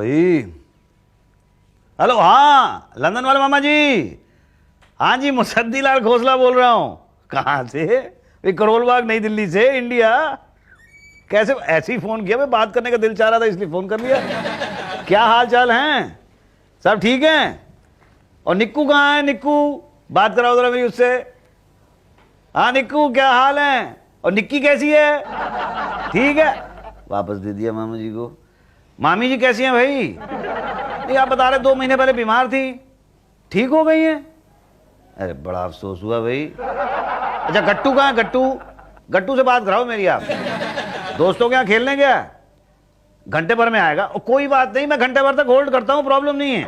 भाई। हेलो, हाँ लंदन वाले मामा जी। हाँ जी, मुसद्दी लाल खोसला बोल रहा हूँ। कहाँ से? करोल बाग, नई दिल्ली से, इंडिया। कैसे? ऐसे ही फोन किया, मैं बात करने का दिल चाह रहा था इसलिए फोन कर लिया। क्या हाल चाल हैं? सब ठीक हैं? और निक्कू कहाँ है? निक्कू बात कराओ जरा मेरी उससे। हाँ निक्कू, क्या हाल है? और निक्की कैसी है? ठीक है, वापस दे दिया मामा जी को। मामी जी कैसी हैं भाई? नहीं, आप बता रहे 2 महीने पहले बीमार थी, ठीक हो गई हैं? अरे बड़ा अफसोस हुआ भाई। अच्छा गट्टू कहाँ है? गट्टू, गट्टू से बात कराओ मेरी आप। दोस्तों के यहाँ खेलने गया, घंटे भर में आएगा। और कोई बात नहीं, मैं घंटे भर तक होल्ड करता हूँ, प्रॉब्लम नहीं है।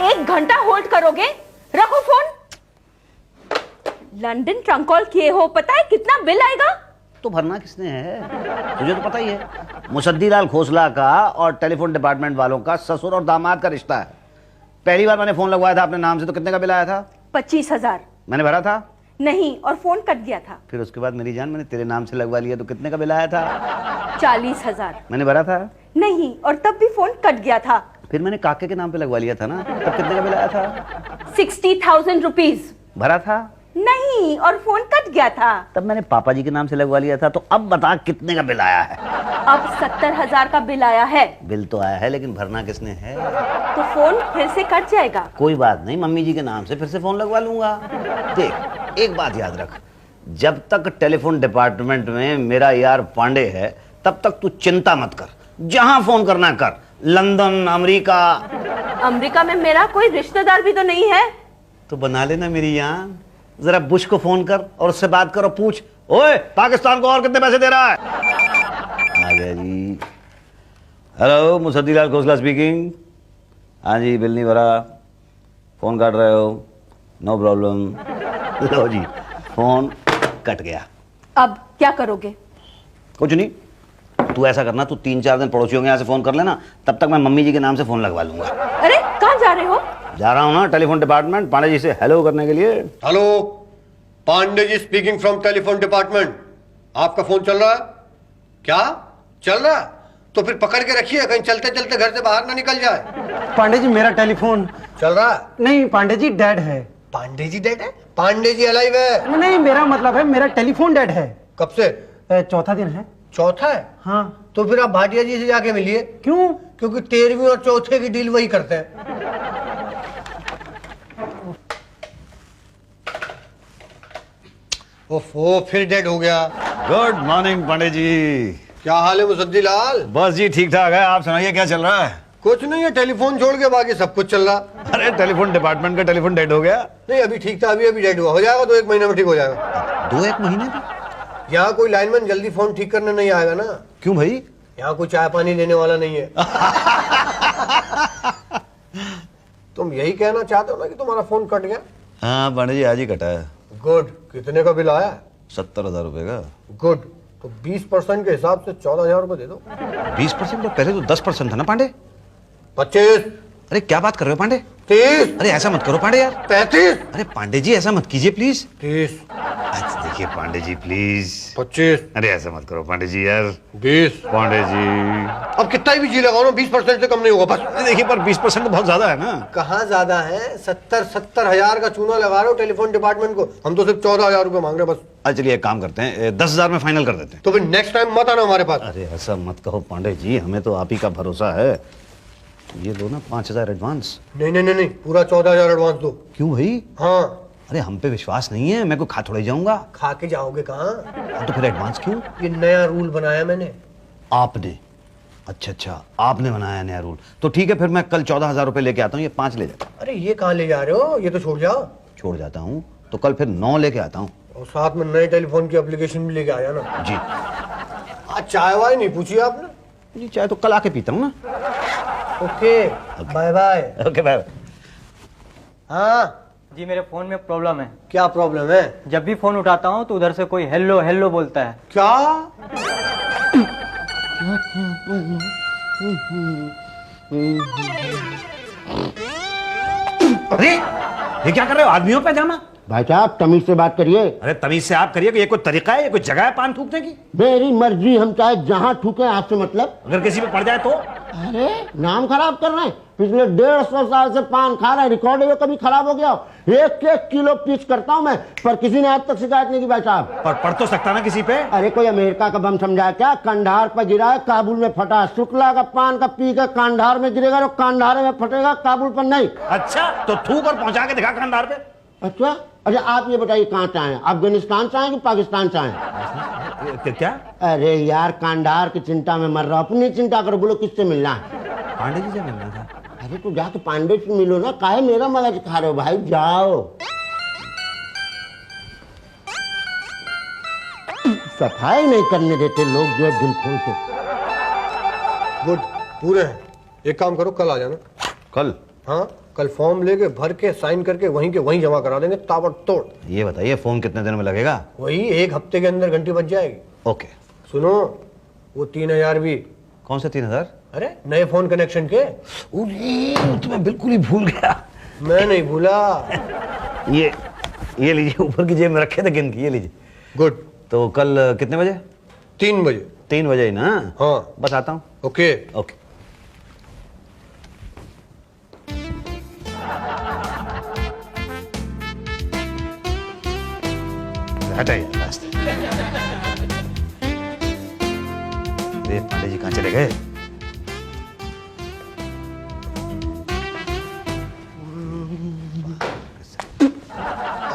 1 घंटा होल्ड करोगे? रखो फोन। लंदन ट्रंक कॉल किए हो, पता है कितना बिल आएगा? तो भरना किसने है? तुझे तो पता ही है, मुसद्दी लाल खोसला का और टेलीफोन डिपार्टमेंट वालों का ससुर और दामाद का रिश्ता है। पहली बार मैंने फोन लगवाया था अपने नाम से तो कितने का बिल आया था? 25,000। मैंने भरा था? नहीं, और फोन कट गया था। फिर उसके बाद मेरी जान मैंने तेरे नाम से लगवा लिया तो कितने का बिल आया था? 40,000। मैंने भरा था? नहीं, और तब भी फोन कट गया था। फिर मैंने काके के नाम पे लगवा लिया था ना, तब कितने का बिल आया था? 60,000 रुपीज। भरा था? नहीं, और फोन कट गया था। तब मैंने पापा जी के नाम से लगवा लिया था। तो अब बता कितने का बिल आया है? अब 70,000 का बिल आया है। बिल तो आया है, लेकिन भरना किसने है? तो फोन फिर से कट जाएगा। कोई बात नहीं, मम्मी जी के नाम से फिर से फोन लगवा लूंगा। देख, एक बात याद रख, जब तक टेलीफोन डिपार्टमेंट में मेरा यार पांडे है तब तक तू चिंता मत कर, जहां फोन करना कर। London, America. अमेरिका में मेरा कोई रिश्तेदार भी तो नहीं है। तो बना लेना मेरी जान, जरा बुश को फोन कर और उससे बात कर और पूछ, ओए पाकिस्तान को और कितने पैसे दे रहा है? आ गया जी। Hello, Musaddi Lal Khosla speaking. हाँ जी, बिल नहीं भरा, फोन काट रहे हो? No problem. लो जी, फोन कट गया। अब क्या करोगे? कुछ नहीं, तू ऐसा करना, तू 3-4 दिन पड़ोसियों के यहाँ से फोन कर लेना, तब तक मैं मम्मी जी के नाम से फोन लगवा लूंगा। अरे कहाँ जा रहे हो? जा रहा हूँ ना टेलीफोन डिपार्टमेंट, पांडे जी से हेलो करने के लिए। Hello, Pandey ji speaking from telephone department. आपका फोन चल रहा है क्या? चल रहा है तो फिर पकड़ के रखिए, कहीं चलते चलते घर से बाहर ना निकल जाए। पांडे जी मेरा टेलीफोन चल रहा है? नहीं, पांडे जी डेड है। पांडे जी डेड है? पांडे जी अलाइव है। नहीं, मेरा मतलब है मेरा टेलीफोन डेड है। कब से? चौथा दिन है। चौथा है? हाँ। तो फिर आप भाटिया जी से जाके मिलिए। क्यों? क्योंकि 13वीं और चौथे की डील वही करते हैं। ओफो, फिर डेड हो गया। Good morning Pandey ji. क्या हाल है मुसद्दी लाल? बस जी ठीक ठाक है, आप सुनाइए क्या चल रहा है? कुछ नहीं है, टेलीफोन छोड़ के बाकी सब कुछ चल रहा। अरे टेलीफोन डिपार्टमेंट का टेलीफोन डेड हो गया? नहीं, अभी ठीक था, अभी डेड हुआ। हो जाएगा तो 1 महीने में ठीक हो जाएगा। 2-1 महीने में? यहाँ कोई लाइनमैन जल्दी फोन ठीक करने नहीं आएगा ना। क्यों भाई? यहाँ कोई चाय पानी देने वाला नहीं है। तुम यही कहना चाहते हो ना कि तुम्हारा फोन कट गया? हाँ पांडे जी, आज ही कटा है। गुड। कितने का बिल आया? 70,000 रुपए का। गुड। तो 20% के हिसाब से 14,000 रुपए दे दो। 20%? तो पहले तो 10% था ना पांडे। 25। अरे क्या बात कर रहे हो पांडे? 30। अरे ऐसा मत करो पांडे यार। 35। अरे पांडे जी ऐसा मत कीजिए प्लीज। 30। अच्छा देखिए पांडे जी प्लीज। 25। अरे ऐसा मत करो पांडे जी यार। 20। पांडे जी अब कितना ही भी जी लगाओ ना, 20% से कम नहीं होगा बस। देखिए, पर 20% तो बहुत ज्यादा है ना। कहाँ ज्यादा है? 70 हजार का चूना लगा रहे हो टेलीफोन डिपार्टमेंट को। हम तो सिर्फ 14,000 रुपए मांग रहे हैं बस। अच्छा चलिए एक काम करते हैं, 10,000 में फाइनल कर देते हैं। तो फिर नेक्स्ट टाइम मत आना हमारे पास। अरे ऐसा मत कहो पांडे जी, हमें तो आप ही का भरोसा है। ये लो ना 5,000 एडवांस। नहीं नहीं नहीं नहीं, पूरा 14,000 एडवांस दो। क्यों भाई? हाँ। अरे हम पे विश्वास नहीं है, मैं को खा थोड़ा ही जाऊंगा। खा के जाओगे कहाँ? तो फिर एडवांस क्यों? ये नया रूल बनाया मैंने। आपने? अच्छा, आपने बनाया नया रूल। तो ठीक है, फिर मैं कल 14,000 रुपए लेके आता हूँ, ये 5 ले जाता। अरे ये कहाँ ले जा रहे हो? ये तो छोड़ जाओ। छोड़ जाता हूँ तो कल फिर 9 लेके आता हूँ। और साथ में नए टेलीफोन की एप्लीकेशन भी लेके आ जाना जी। आज चाय वाय नहीं पूछी आपने? जी चाय तो कल आके पीता हूँ ना। Okay, bye bye. Okay bye. हाँ जी, मेरे फोन में प्रॉब्लम है। क्या प्रॉब्लम है? जब भी फोन उठाता हूँ तो उधर से कोई हेलो हेलो बोलता है। क्या? अरे ये क्या कर रहे हो? आदमियों पे जामा? भाई साहब तमीज से बात करिए। अरे तमीज से आप करिए कि ये कोई तरीका है, ये कोई जगह है पान थूकने की? मेरी मर्जी, हम चाहे जहाँ थूके, आपसे मतलब। अगर किसी पे पड़ जाए तो? अरे नाम खराब कर रहे हैं। पिछले 150 साल से पान खा रहे हैं, रिकॉर्ड है कभी खराब हो गया हो? 1-1 किलो पीस करता हूँ मैं, पर किसी ने आज तक शिकायत नहीं की भाई साहब। पर पड़ तो सकता ना किसी पे। अरे कोई अमेरिका का बम समझा क्या? कंधार पर गिरा है, काबुल में फटा। शुक्ला का पान का पी के कंधार में गिरेगा तो कंधार में फटेगा, काबुल पर नहीं। अच्छा तो थूक और पहुंचा के दिखा कंधार पे। अच्छा अच्छा, आप ये बताइए कहाँ से आए? अफगानिस्तान से आए कि पाकिस्तान से आए? क्या? अरे यार कंधार की चिंता में मर रहा हूं, अपनी चिंता करो। बोलो किससे मिलना है? पांडे जी से मिलना था। अरे तो जाके पांडे से मिलो ना, काहे मेरा मगज खा रहे हो भाई? जाओ। सफाई नहीं करने देते लोग जो है दिल खोल के। गुड, पूरे हैं। एक काम करो, कल आ जाना। कल? हाँ, कल फॉर्म लेके भर के साइन करके वहीं के वहीं जमा करा देंगे, ताबड़तोड़। ये बताइए फॉर्म कितने दिन में लगेगा? वही 1 हफ्ते के अंदर घंटी बच जाएगी। ओके। सुनो, वो 3000 भी। कौन से 3000? अरे नए फोन कनेक्शन के। वो तो मैं बिल्कुल ही भूल गया। मैं नहीं भूला। ये लीजिए, ऊपर की जेब में रखे थे गिन के, ये लीजिए। गुड। तो कल कितने बजे? 3 बजे। 3 बजे ही ना? हाँ। बस आता हूँ। ओके। ओके। हटाइए रास्ते। अरे पांडे जी कहाँ चले गए?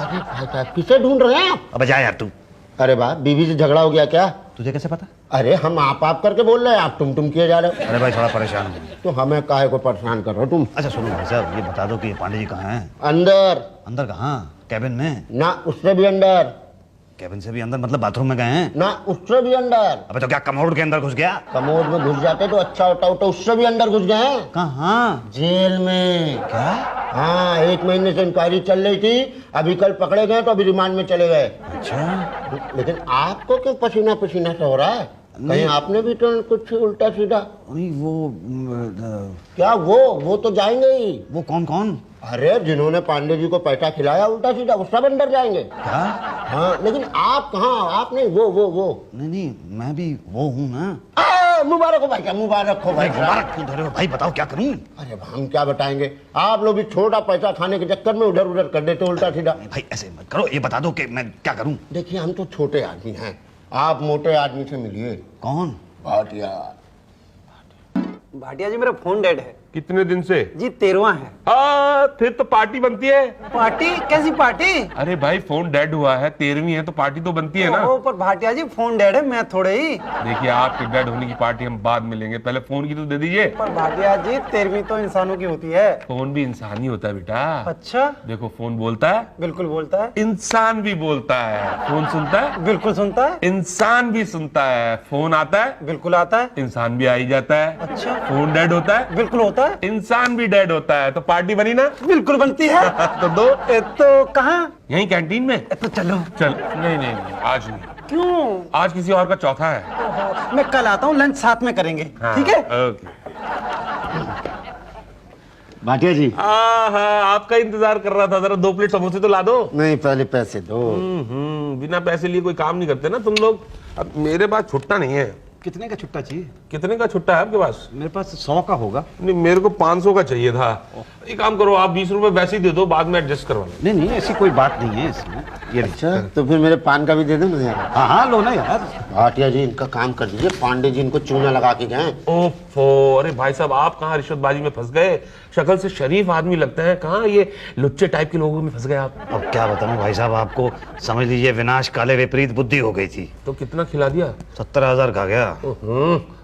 अरे भाई साहब किसे ढूंढ रहे हैं आप? अब जा यार तू। अरे वाह, बीवी से झगड़ा हो गया क्या? तुझे कैसे पता? अरे हम आप करके बोल रहे हैं, आप तुम किए जा रहे हो। अरे भाई थोड़ा परेशान हूँ। तो हमें काहे को परेशान कर रहे हो तुम? अच्छा सुनो भाई साहब, ये बता दो कि ये पांडे जी कहाँ हैं? अंदर। अंदर कहाँ? कैबिन में? ना उससे भी अंदर। कैबिन से भी अंदर मतलब बाथरूम में गए हैं? ना उससे भी अंदर। अबे तो क्या कमोड के अंदर घुस गया? कमोड में घुस जाते तो अच्छा होता, उससे भी अंदर घुस गए हैं। कहाँ? जेल में। क्या? हाँ, 1 महीने से इंक्वायरी चल रही थी, अभी कल पकड़े गए तो अभी रिमांड में चले गए। अच्छा। लेकिन आपको क्यों पसीना पसीना से हो रहा है? कहीं आपने भी तो कुछ उल्टा सीधा? नहीं वो क्या वो तो जाएंगे ही। वो कौन कौन? अरे जिन्होंने पांडे जी को पैसा खिलाया उल्टा सीधा, वो सब अंदर जाएंगे। क्या? हाँ, लेकिन आप कहाँ? आप नहीं, वो। नहीं मैं भी वो हूँ ना। मुबारक हो भाई, क्या मुबारक हो भाई? मुबारक क्यों दे रहे हो भाई? बताओ क्या करूँ? अरे हम क्या बताएंगे, आप लोग भी छोटा पैसा खाने के चक्कर में उधर उधर कर देते उल्टा सीधा। भाई ऐसे मत करो, ये बता दो कि मैं क्या करूँ। देखिए हम तो छोटे आदमी हैं, आप मोटे आदमी से मिलिए। कौन? भाटिया। भाटिया जी मेरा फोन डेड है कितने दिन से? जी, 13वां है। फिर तो पार्टी बनती है। पार्टी? कैसी पार्टी? अरे भाई फोन डेड हुआ है, 13वीं है तो पार्टी तो बनती है ना। ओ, पर भाटिया जी फोन डेड है, मैं थोड़े ही। देखिए आपके डेड होने की पार्टी हम बाद में लेंगे, पहले फोन की तो दे दीजिए। पर भाटिया जी 13वीं तो इंसानों की होती है। फोन भी इंसान ही होता है बेटा। अच्छा? देखो फोन बोलता है, बिल्कुल बोलता है। इंसान भी बोलता है। फोन सुनता है, बिल्कुल सुनता है। इंसान भी सुनता है। फोन आता है, बिल्कुल आता है। इंसान भी आ ही जाता है। अच्छा? फोन डेड होता है, बिल्कुल होता है। इंसान भी डेड होता है। तो पार्टी बनी ना? बिल्कुल बनती है। तो दो। तो कहाँ? यहीं कैंटीन में। तो चलो। चल नहीं आज नहीं, क्यों? आज किसी और का चौथा है। मैं कल आता हूँ, लंच साथ में करेंगे। हाँ, ठीक है? ओके। भाटिया जी। हाँ, आपका इंतजार कर रहा था, जरा 2 प्लेट समोसे तो ला दो। नहीं, पहले पैसे दो। बिना पैसे लिए कोई काम नहीं करते ना तुम लोग। अब मेरे पास छुट्टा नहीं है। कितने का छुट्टा चाहिए? कितने का छुट्टा है आपके पास? मेरे पास 100 का होगा। नहीं, मेरे को 500 का चाहिए था। एक काम करो, आप 20 रुपए वैसे ही दे दो, बाद में एडजस्ट करवा लो। नहीं ऐसी कोई बात नहीं है इसमें। ये अच्छा, तो फिर मेरे पान का भी दे दो ना यार। हाँ लो ना यार। भाटिया जी इनका काम कर दीजिए, पांडे जी इनको चूना लगा के गए। ओफो, अरे भाई साहब आप कहाँ रिश्वतबाजी में फंस गए? शक्ल से शरीफ आदमी लगते हैं, कहाँ ये लुच्चे टाइप के लोगों में फंस गए आप? अब क्या बताऊं भाई साहब आपको, समझ लीजिए विनाश काले विपरीत बुद्धि हो गई थी। तो कितना खिला दिया? 70,000 का गया।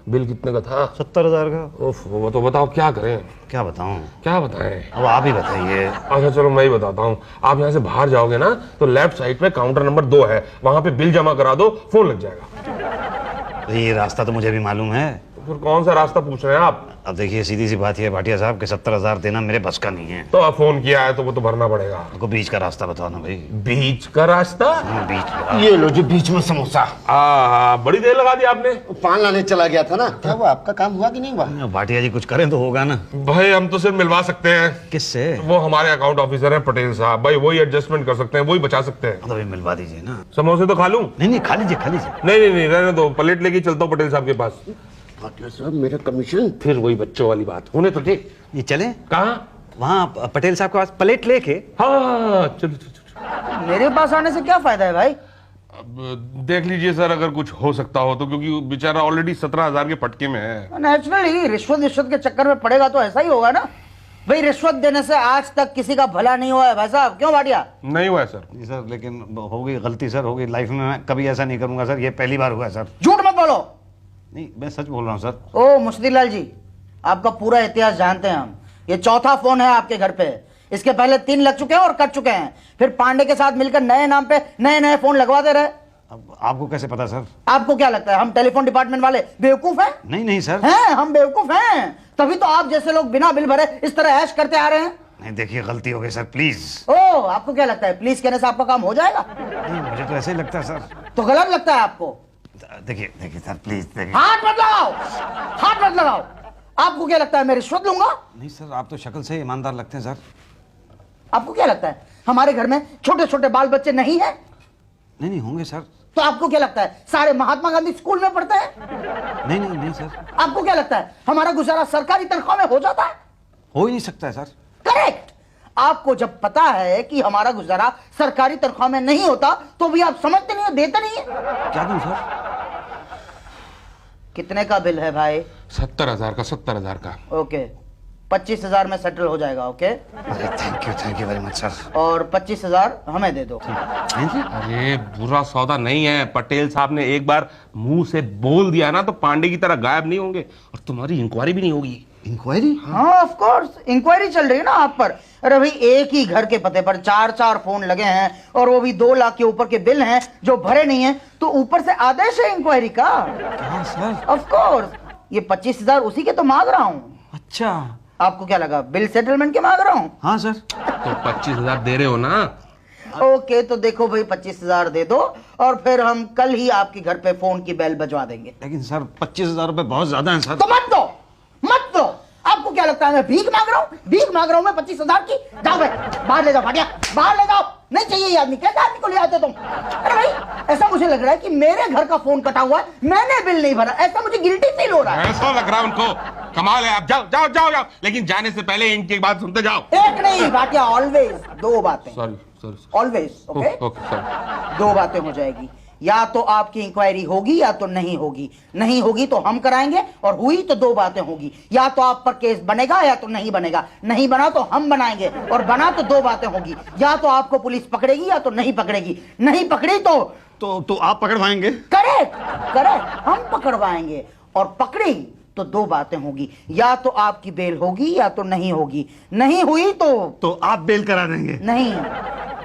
बिल कितने का था? 70,000 का। ओफो, तो बताओ क्या करें? क्या बताऊं? क्या बताएं? अब आप ही बताइए। अच्छा चलो मैं ही बताता हूँ। आप यहाँ से बाहर जाओगे ना तो लेफ्ट साइड पे काउंटर नंबर 2 है, वहां पे बिल जमा करा दो, फोन लग जाएगा। ये रास्ता तो मुझे भी मालूम है। तो फिर कौन सा रास्ता पूछ रहे हैं आप? अब देखिए सीधी सी बात है भाटिया साहब के 70,000 देना मेरे बस का नहीं है। तो अब फोन किया है तो वो तो भरना पड़ेगा। आपको बीच का रास्ता बताओ ना भाई। बीच का रास्ता? हाँ, बीच का। ये लो जी बीच में समोसा। बड़ी देर लगा दी आपने। पान लाने चला गया था ना। क्या हुआ आपका काम हुआ कि नहीं हुआ? भाटिया जी कुछ करें तो होगा ना। भाई हम तो सिर्फ मिलवा सकते हैं। किससे? वो हमारे अकाउंट ऑफिसर हैं पटेल साहब, भाई वही एडजस्टमेंट कर सकते हैं, वही बचा सकते हैं। तो भाई मिलवा दीजिए ना। समोसे तो खा लूं? नहीं खा लीजिए खा लीजिए। नहीं रहने दो, प्लेट लेके चलता हूँ पटेल साहब के पास। भाटिया साहब मेरा कमीशन। फिर वही बच्चों वाली बात होने तो दे। ये चले कहाँ? वहाँ पटेल साहब के पास प्लेट लेके। हाँ चलो। मेरे पास आने से क्या फायदा है भाई? अब देख लीजिए सर अगर कुछ हो सकता हो तो, क्योंकि बेचारा ऑलरेडी 17,000 के फटके में है। नेचुरली रिश्वत के चक्कर में पड़ेगा तो ऐसा ही होगा ना भाई। रिश्वत देने से आज तक किसी का भला नहीं हुआ है भाई साहब, क्यों भाटिया? नहीं हुआ है सर। जी सर लेकिन हो गई गलती सर, हो गई। लाइफ में मैं कभी ऐसा नहीं करूंगा सर, ये पहली बार हुआ है सर। झूठ मत बोलो। नहीं मैं सच बोल रहा हूँ सर। ओ मुश्तिलाल जी, आपका पूरा इतिहास जानते हैं हम। ये चौथा फोन है आपके घर पे। इसके पहले 3 लग चुके हैं और कट चुके हैं। फिर पांडे के साथ मिलकर नए नाम पे नए फोन लगवा दे रहे। अब आपको कैसे पता सर? आपको क्या लगता है हम टेलीफोन डिपार्टमेंट वाले बेवकूफ हैं? नहीं सर। हैं, हम बेवकूफ हैं। तभी तो आप जैसे लोग बिना बिल भरे इस तरह ऐश करते आ रहे हैं। नहीं देखिए गलती हो गई सर, प्लीज। ओ आपको क्या लगता है प्लीज कहने से आपका काम हो जाएगा? नहीं मुझे तो ऐसे ही लगता है सर। तो गलत लगता है आपको। देखिए सर प्लीज देखिए। हाथ मत लगाओ, हाथ मत लगाओ। आपको क्या लगता है मैं रिश्वत लूंगा? नहीं सर आप तो शक्ल से ईमानदार लगते हैं सर। आपको क्या लगता है हमारे घर में छोटे छोटे बाल बच्चे नहीं है? नहीं होंगे सर। तो आपको क्या लगता है सारे महात्मा गांधी स्कूल में पढ़ते हैं? नहीं सर। आपको क्या लगता है हमारा गुजारा सरकारी तनख्वाह में हो जाता है? हो ही नहीं सकता है सर। करेक्ट। आपको जब पता है कि हमारा गुजारा सरकारी तनख्वाह में नहीं होता तो भी आप समझते नहीं है, देते नहीं है। क्या दूं सर? कितने का बिल है भाई? 70,000 का। 70,000 का। ओके 25,000 में सेटल हो जाएगा। Okay thank you very much sir. और 25,000 हमें दे दो। अरे बुरा सौदा नहीं है, पटेल साहब ने एक बार मुंह से बोल दिया ना तो पांडे की तरह गायब नहीं होंगे और तुम्हारी इंक्वायरी भी नहीं होगी। इंक्वायरी? हाँ ऑफ कोर्स इंक्वायरी चल रही है ना आप पर। अरे भाई एक ही घर के पते पर 4 फोन लगे हैं और वो भी 2 लाख के ऊपर के बिल हैं जो भरे नहीं हैं, तो ऊपर से आदेश है इंक्वायरी का। हाँ सर। ऑफ कोर्स ये 25,000 उसी के तो मांग रहा हूँ। अच्छा आपको क्या लगा बिल सेटलमेंट के मांग रहा हूँ? हाँ सर। तो 25,000 दे रहे हो ना? ओके तो देखो भाई 25,000 दे दो और फिर हम कल ही आपके घर पे फोन की बेल बजवा देंगे। लेकिन सर 25,000 रुपए बहुत ज्यादा हैं सर। तो मत दो, मत दो। आपको क्या लगता है मैं भीख मांग रहा हूँ? भीख मांग रहा हूँ मैं 25,000 की? जाओ भाई बाहर ले जाओ, भाटिया बाहर ले जाओ। नहीं चाहिए ये आदमी, कैसे आदमी को ले आते तुम? अरे भाई ऐसा मुझे लग रहा है कि मेरे घर का फोन कटा हुआ है, मैंने बिल नहीं भरा, ऐसा मुझे गिल्टी फील हो रहा है। ऐसा लग रहा है उनको। कमाल है। आप जाओ लेकिन जाने से पहले इनकी बात सुनते जाओ। एक नहीं भाटिया, ऑलवेज 2 बातें। Sorry always okay. सॉरी। 2 बातें हो जाएगी, या तो आपकी इंक्वायरी होगी या तो नहीं होगी। नहीं होगी तो हम कराएंगे और हुई तो 2 बातें होगी, या तो आप पर केस बनेगा या तो नहीं बनेगा। नहीं बना तो हम बनाएंगे और बना तो 2 बातें होगी, या तो आपको पुलिस पकड़ेगी या तो नहीं पकड़ेगी। नहीं पकड़ी तो आप पकड़वाएंगे? करेक्ट हम पकड़वाएंगे और पकड़ी तो 2 बातें होगी, या तो आपकी बेल होगी या तो नहीं होगी। नहीं हुई तो आप बेल करा देंगे? नहीं,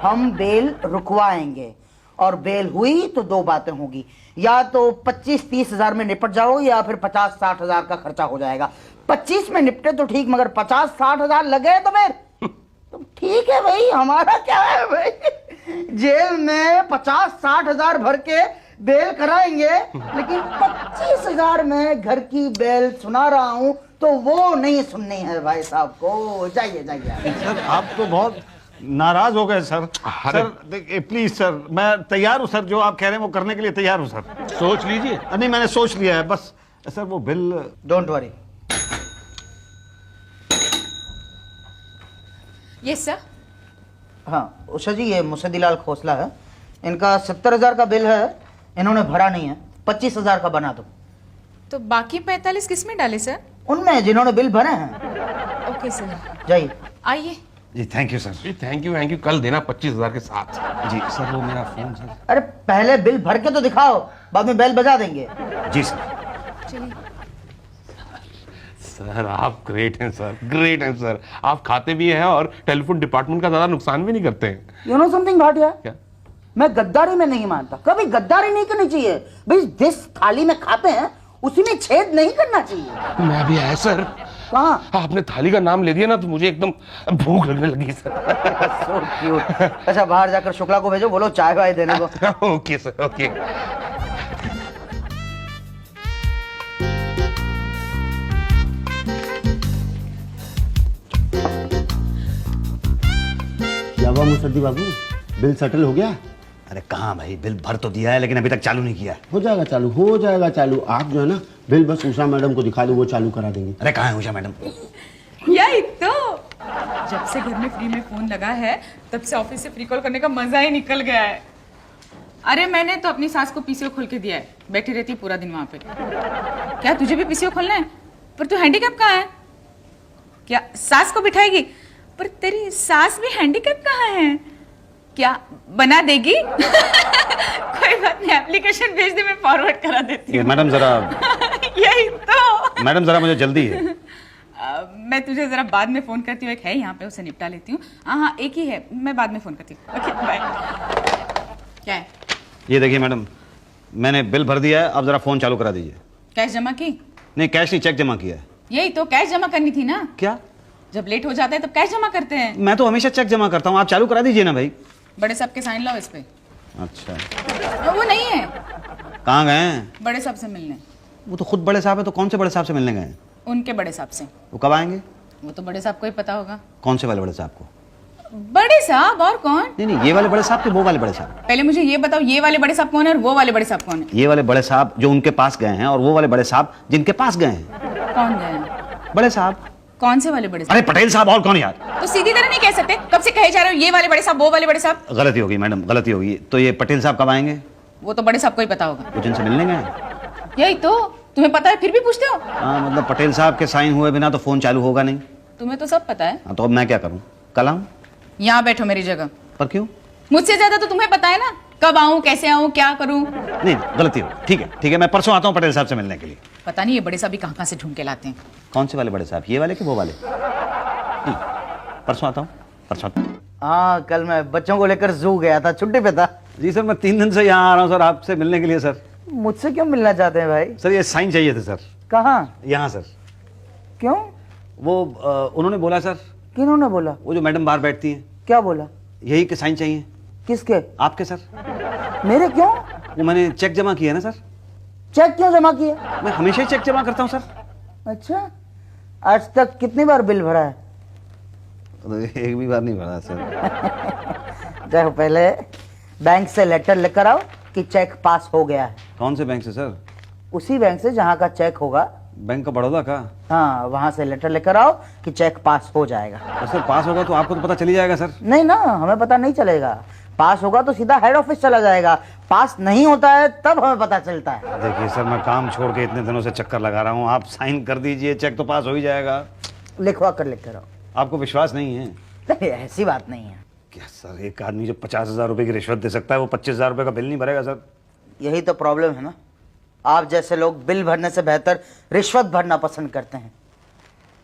हम बेल रुकवाएंगे और बेल हुई तो 2 बातें होगी, या तो 25-30 हजार में निपट जाओगे या फिर 50-60 हजार का खर्चा हो जाएगा। 25 में निपटे तो ठीक, मगर 50-60 हजार लगे तो फिर तो ठीक है भाई, हमारा क्या है भाई। जेल में 50-60 हजार भर के बेल कराएंगे, लेकिन 25,000 में घर की बेल सुना रहा हूं तो वो नहीं सुननी है भाई साहब को। जाइए सर आप तो बहुत नाराज हो गए सर। सर देखिए प्लीज सर, मैं तैयार हूँ सर, जो आप कह रहे हैं वो करने के लिए तैयार हूँ सर। सोच लीजिए। नहीं मैंने सोच लिया है बस। सर वो bill. Don't worry. Yes sir. हाँ उषा जी ये मुसद्दीलाल खोसला है, इनका 70,000 का बिल है, इन्होंने भरा नहीं है। 25,000 का बना दो। तो बाकी 45 किस में डाले सर? उनमें जिन्होंने बिल भरे हैं। ओके सर जाइए। आइए। जी thank you sir. Thank you कल देना 25,000 के साथ। जी सर वो मेरा फोन सर। अरे पहले बिल भर के तो दिखाओ, बाद में बेल बजा देंगे। जी सर। चलिए। सर आप ग्रेट हैं सर, ग्रेट हैं सर। आप खाते भी हैं और टेलीफोन डिपार्टमेंट का ज्यादा नुकसान भी नहीं करते हैं। यू नो समथिंग भाटिया, क्या? मैं गद्दारी में नहीं मानता, कभी गद्दारी नहीं करनी चाहिए भाई। जिस थाली में खाते हैं उसी में छेद नहीं करना चाहिए। मैं भी है सर, कहाँ? आपने थाली का नाम ले दिया ना तो मुझे एकदम भूख लगने लगी सर। So cute. अच्छा बाहर जाकर शुक्ला को भेजो, बोलो चाय वाय देने को। Okay sir, okay. क्या हुआ मुसद्दी बाबू, बिल सेटल हो गया? अरे कहाँ भाई, बिल भर तो दिया है लेकिन अभी तक चालू नहीं किया है। हो जाएगा चालू, हो जाएगा चालू। आप जो है ना बिल बस उषा मैडम को दिखा दो, वो चालू करा देंगे। अरे कहाँ है उषा मैडम? यही तो, जब से घर में फ्री में फोन लगा है तब से ऑफिस से फ्री कॉल करने का मजा ही निकल गया है। अरे मैंने तो अपनी सास को पीसीओ खोल के दिया है, बैठी रहती है पूरा दिन वहां पे। क्या तुझे भी पीसीओ खोलना है? पर तू हैंडीकैप कहाँ है? क्या सास को बिठाएगी? पर तेरी सास भी हैंडीकैप कहाँ है? क्या बना देगी? कोई बात नहीं, एप्लीकेशन भेज दे, मैं फॉरवर्ड करा देती हूँ। मैडम जरा यही तो। मैडम जरा मुझे जल्दी है। मैं तुझे जरा बाद में फोन करती हूँ, एक है यहाँ पे, उसे निपटा लेती हूँ। हाँ एक ही है, मैं बाद में फोन करती हूँ। Okay bye. क्या है? ये देखिए मैडम, मैंने बिल भर दिया है, अब जरा फोन चालू करा दीजिए। कैश जमा की? नहीं कैश नहीं, चेक जमा किया है। यही तो, कैश जमा करनी थी ना। क्या? जब लेट हो जाता है तब कैश जमा करते हैं। मैं तो हमेशा चेक जमा करता हूँ, आप चालू करा दीजिए ना भाई। बड़े साहब के साइन लाओ इस पे। अच्छा वो नहीं है, कहाँ गए हैं? बड़े साहब से मिलने। वो तो खुद बड़े साहब है, तो कौन से बड़े साहब से मिलने गए हैं? उनके बड़े साहब से। वो कब आएंगे? वो तो बड़े साहब को ही पता होगा। कौन से वाले बड़े साहब को? बड़े साहब और कौन? नहीं नहीं, ये वाले बड़े साहब के वो वाले बड़े साहब? पहले मुझे ये बताओ, ये वाले बड़े साहब कौन है और वो वाले बड़े साहब कौन है? ये वाले बड़े साहब जो उनके पास गए हैं और वो वाले बड़े साहब जिनके पास गए हैं। कौन गए हैं? बड़े साहब। कौन से वाले बड़े साहब? अरे पटेल साहब और कौन यार? तो सीधी तरह नहीं कह सकते, कब से कहे जा रहे हो ये वाले बड़े साहब वो वाले बड़े साहब? गलती होगी मैडम, गलती होगी। तो ये पटेल साहब कब आएंगे? वो तो बड़े साहब को ही पता होगा। वो जिनसे मिलने गए हैं। यही तो, तुम्हें पता है फिर भी पूछते हो? हाँ मतलब पटेल साहब के साइन हुए बिना तो फोन चालू होगा नहीं। तुम्हें तो सब पता है। हाँ तो अब मैं क्या करूँ, कल आऊँ? यहाँ बैठो मेरी जगह। पर क्यों? मुझसे ज्यादा तो तुम्हें पता है ना, कब आऊं, कैसे आऊं, क्या करूं। नहीं गलती हो, ठीक है ठीक है, मैं परसों आता हूँ पटेल साहब से मिलने के लिए। पता नहीं ये बड़े साहब भी कहाँ कहाँ से ढूंढ के लाते हैं। कौन से वाले बड़े साहब, ये वाले कि वो वाले? नहीं, परसों आता हूँ, परसों आता हूँ। हाँ कल मैं बच्चों को लेकर जू गया था, छुट्टी पे था। जी सर, मैं 3 दिन से यहाँ आ रहा हूँ सर आपसे मिलने के लिए सर। मुझसे क्यों मिलना चाहते हैं भाई? सर ये साइन चाहिए थे सर। कहाँ? यहाँ सर। क्यों? वो उन्होंने बोला सर। किन्होंने बोला? वो जो मैडम बाहर बैठती हैं। क्या बोला? यही के साइन चाहिए। किसके? आपके सर। मेरे क्यों? वो मैंने चेक जमा किया ना सर। चेक क्यों जमा किया? मैं हमेशा ही चेक जमा करता हूँ सर। अच्छा, आज तक कितनी बार बिल भरा है? एक भी बार नहीं भरा सर। जाओ पहले बैंक से लेटर लेकर आओ कि चेक पास हो गया है। कौन से बैंक से सर? उसी बैंक से जहाँ का चेक होगा। बैंक का बड़ौदा का? हाँ, वहाँ से लेटर लेकर आओ कि चेक पास हो जाएगा। तो सर पास होगा तो आपको तो पता चली जाएगा सर। नहीं ना, हमें पता नहीं चलेगा। पास होगा तो सीधा हेड ऑफिस चला जाएगा, पास नहीं होता है तब हमें पता चलता है। देखिए सर, मैं काम छोड़ के इतने दिनों से चक्कर लगा रहा हूँ, आप साइन कर दीजिए, चेक तो पास हो ही जाएगा। लिखवा कर लेकर आओ। आपको विश्वास नहीं है? नहीं, ऐसी बात नहीं है। क्या सर, एक आदमी जो 50,000 रुपए की रिश्वत दे सकता है वो 25,000 रुपए का बिल नहीं भरेगा सर? यही तो प्रॉब्लम है ना, आप जैसे लोग बिल भरने से बेहतर रिश्वत भरना पसंद करते हैं।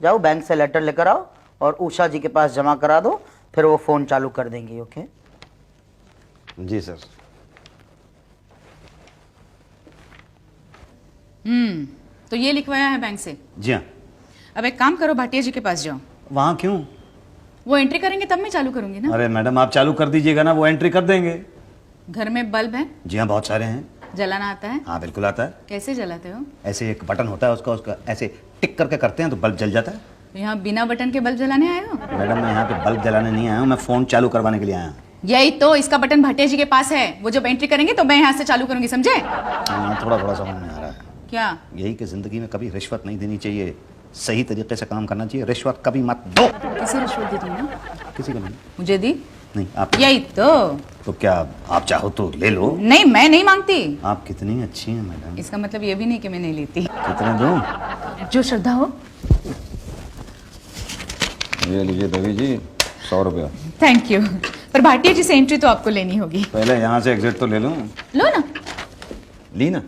जाओ बैंक से लेटर लेकर आओ और उषा जी के पास जमा करा दो, फिर वो फोन चालू कर देंगी। ओके? जी सर। तो ये लिखवाया है बैंक से? जी हाँ। अब एक काम करो, भाटिया जी के पास जाओ। वहाँ क्यों? वो एंट्री करेंगे तब मैं चालू करूंगी ना। अरे मैडम आप चालू कर दीजिएगा ना, वो एंट्री कर देंगे। घर में बल्ब है? जी हाँ, बहुत सारे हैं। जलाना आता है? हाँ बिल्कुल आता है। कैसे जलाते हो? ऐसे एक बटन होता है उसका उसका ऐसे टिक करके करते हैं तो बल्ब जल जाता है। तो यहाँ बिना बटन के बल्ब जलाने आए हो? मैडम मैं यहाँ पे बल्ब जलाने नहीं आया हूँ, मैं फोन चालू करवाने के लिए आया हूँ। यही तो, इसका बटन भाटिया जी के पास है, वो जब एंट्री करेंगे तो मैं यहाँ से चालू करूंगी, समझे? हाँ, थोड़ा थोड़ा समझ में आ रहा है। क्या? यही कि जिंदगी में कभी रिश्वत नहीं देनी चाहिए, सही तरीके से काम करना चाहिए, रिश्वत कभी मत दो। किसे रिश्वत दी तुमने? किसी को नहीं। मुझे दी? नहीं आप। यही तो क्या आप चाहो तो ले लो। नहीं, मैं नहीं मांगती। आप कितनी अच्छी हैं मैडम। इसका मतलब ये भी नहीं कि मैं नहीं लेती। कितने दूं? जो श्रद्धा हो। ये लीजिए देवी जी, 100 रुपया। Thank you. पर भाटिया जी से एंट्री तो आपको लेनी होगी। पहले यहाँ से एग्जिट तो ले लूं। लो ना। ली ना।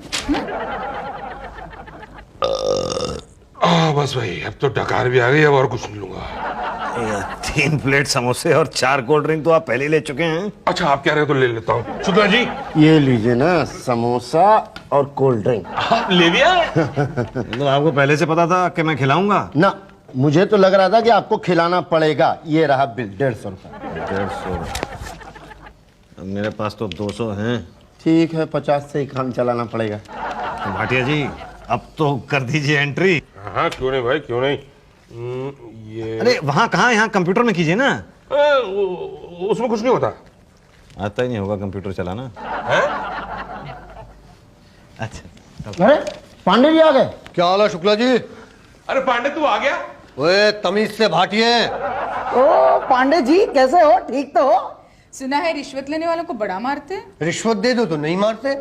बस भाई, अब तो डकार भी आ गई, अब और कुछ नहीं लूंगा। 3 प्लेट समोसे और 4 कोल्ड ड्रिंक तो आप पहले ले चुके हैं। अच्छा आप कह रहे हो तो ले लेता हूँ। शुक्ला जी ये लीजिए ना, समोसा और कोल्ड ड्रिंक। आप ले लिया? तो आपको पहले से पता था कि मैं खिलाऊंगा? ना, मुझे तो लग रहा था कि आपको खिलाना पड़ेगा। ये रहा बिल 150 रुपये। 150। मेरे पास तो 200 हैं। ठीक है, 50 से ही काम चलाना पड़ेगा। भाटिया जी अब तो कर दीजिए एंट्री। हाँ क्यों नहीं भाई, क्यों नहीं। ये अरे वहाँ कहाँ, यहाँ कंप्यूटर में कीजिए ना। उसमें कुछ नहीं होता। आता ही नहीं होगा कंप्यूटर चलाना। अच्छा अरे पांडे जी आ गए। क्या हाल है शुक्ला जी? अरे पांडे तू आ गया? ओए तमीज से भाटिए। ओ पांडे जी कैसे हो? ठीक तो हो? सुना है रिश्वत लेने वालों को बड़ा मारते हैं। रिश्वत दे दो तो नहीं मारते।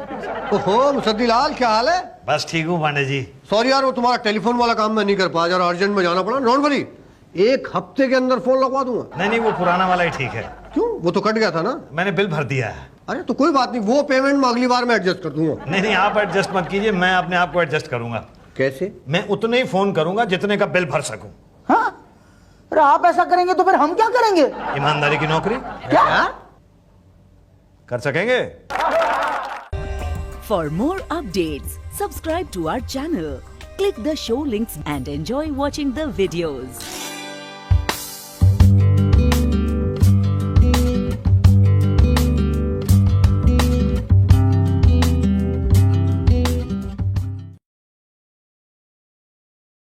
ओहो मुसद्दीलाल क्या हाल है? बस ठीक हूँ पांडे जी। सॉरी यार, वो तुम्हारा टेलीफोन वाला काम मैं नहीं कर पाया, जरा अर्जेंट में जाना पड़ा। डोंट वरी, 1 हफ्ते के अंदर फोन लगवा दूंगा। नहीं वो पुराना वाला ही ठीक है। क्यों? वो तो कट गया था ना। मैंने बिल भर दिया है। अरे तो कोई बात नहीं, वो पेमेंट मैं अगली बार में एडजस्ट कर दूंगा। नहीं आप एडजस्ट मत कीजिए, मैं अपने आप को एडजस्ट करूंगा। कैसे? मैं उतने ही फोन करूंगा जितने का बिल भर सकूं। हाँ? अरे आप ऐसा करेंगे तो फिर हम क्या करेंगे? ईमानदारी की नौकरी क्या? कर सकेंगे। For more updates, subscribe to our channel, click the show links and enjoy watching the videos.